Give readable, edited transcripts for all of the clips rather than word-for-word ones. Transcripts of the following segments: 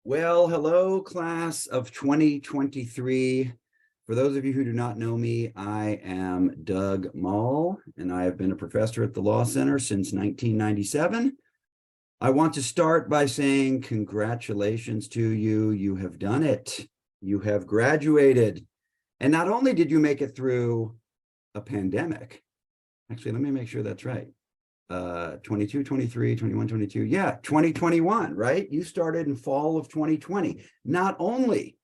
Well, hello, class of 2023. For those of you who do not know me, I am Doug Moll, and I have been a professor at the Law Center since 1997. I want to start by saying congratulations to you. You have done it. You have graduated. And not only did you make it through a pandemic, actually, let me make sure that's right. 22, 23, 21, 22. Yeah, 2021, right? You started in fall of 2020. Not only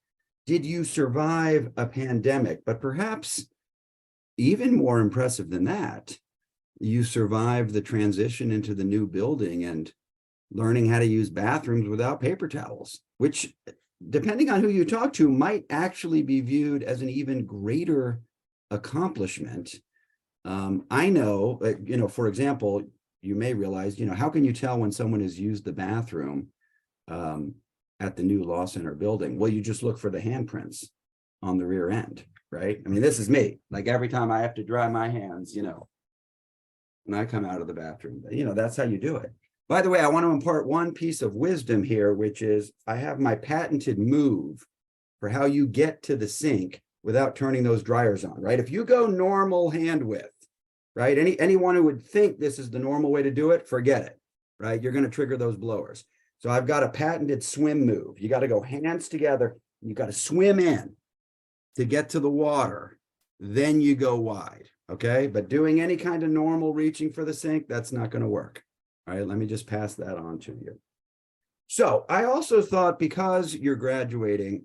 did you survive a pandemic, but perhaps even more impressive than that, you survived the transition into the new building and learning how to use bathrooms without paper towels, which, depending on who you talk to, might actually be viewed as an even greater accomplishment. I know, for example, you may realize, how can you tell when someone has used the bathroom at the new Law Center building? Well, you just look for the handprints on the rear end, right? I mean, this is me. Like every time I have to dry my hands, when I come out of the bathroom, that's how you do it. By the way, I want to impart one piece of wisdom here, which is I have my patented move for how you get to the sink without turning those dryers on, right? If you go normal hand width, right? Anyone who would think this is the normal way to do it, forget it, right? You're going to trigger those blowers. So I've got a patented swim move. You got to go hands together. You got to swim in to get to the water. Then you go wide, okay? But doing any kind of normal reaching for the sink, that's not going to work. All right, let me just pass that on to you. So I also thought, because you're graduating,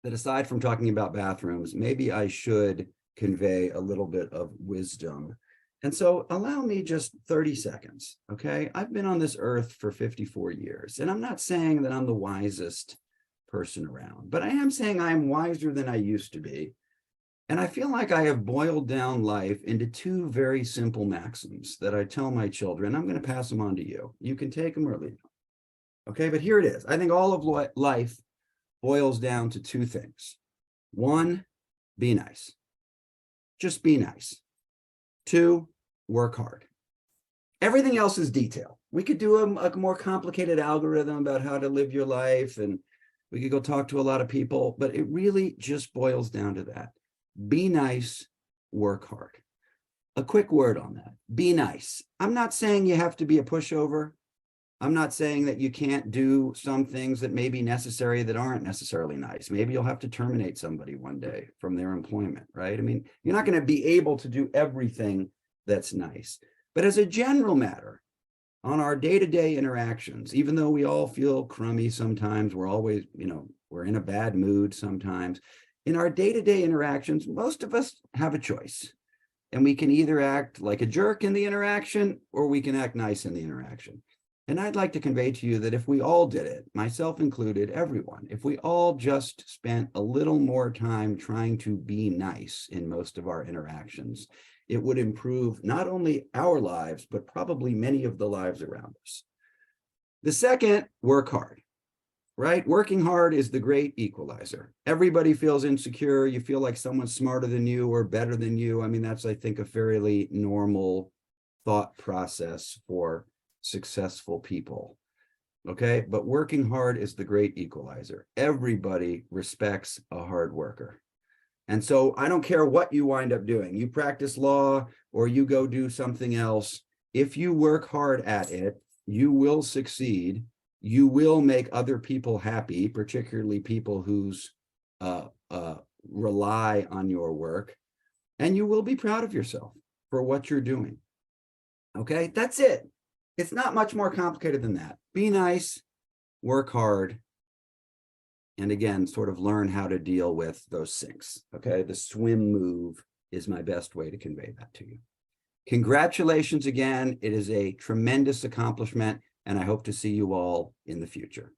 that aside from talking about bathrooms, maybe I should convey a little bit of wisdom. And so allow me just 30 seconds, okay? I've been on this earth for 54 years, and I'm not saying that I'm the wisest person around, but I am saying I'm wiser than I used to be. And I feel like I have boiled down life into two very simple maxims that I tell my children. I'm going to pass them on to you. You can take them or leave them, okay? But here it is. I think all of life boils down to two things. One, be nice. Just be nice. Two, work hard. Everything else is detail. We could do a more complicated algorithm about how to live your life, and we could go talk to a lot of people, but it really just boils down to that. Be nice, work hard. A quick word on that. Be nice. I'm not saying you have to be a pushover. I'm not saying that you can't do some things that may be necessary that aren't necessarily nice. Maybe you'll have to terminate somebody one day from their employment, right? I mean, you're not going to be able to do everything that's nice. But as a general matter, on our day-to-day interactions, even though we all feel crummy sometimes, we're always, we're in a bad mood sometimes. In our day-to-day interactions, most of us have a choice. And we can either act like a jerk in the interaction, or we can act nice in the interaction. And I'd like to convey to you that if we all did it, myself included, everyone, if we all just spent a little more time trying to be nice in most of our interactions, it would improve not only our lives, but probably many of the lives around us. The second, work hard, right? Working hard is the great equalizer. Everybody feels insecure. You feel like someone's smarter than you or better than you. I mean, that's, I think, a fairly normal thought process for successful people, okay? But working hard is the great equalizer. Everybody respects a hard worker. And so I don't care what you wind up doing. You practice law or you go do something else. If you work hard at it, you will succeed. You will make other people happy, particularly people who's rely on your work, and you will be proud of yourself for what you're doing. Okay, that's it. It's not much more complicated than that. Be nice, work hard, and again, sort of learn how to deal with those sinks. Okay, the swim move is my best way to convey that to you. Congratulations again. It is a tremendous accomplishment, and I hope to see you all in the future.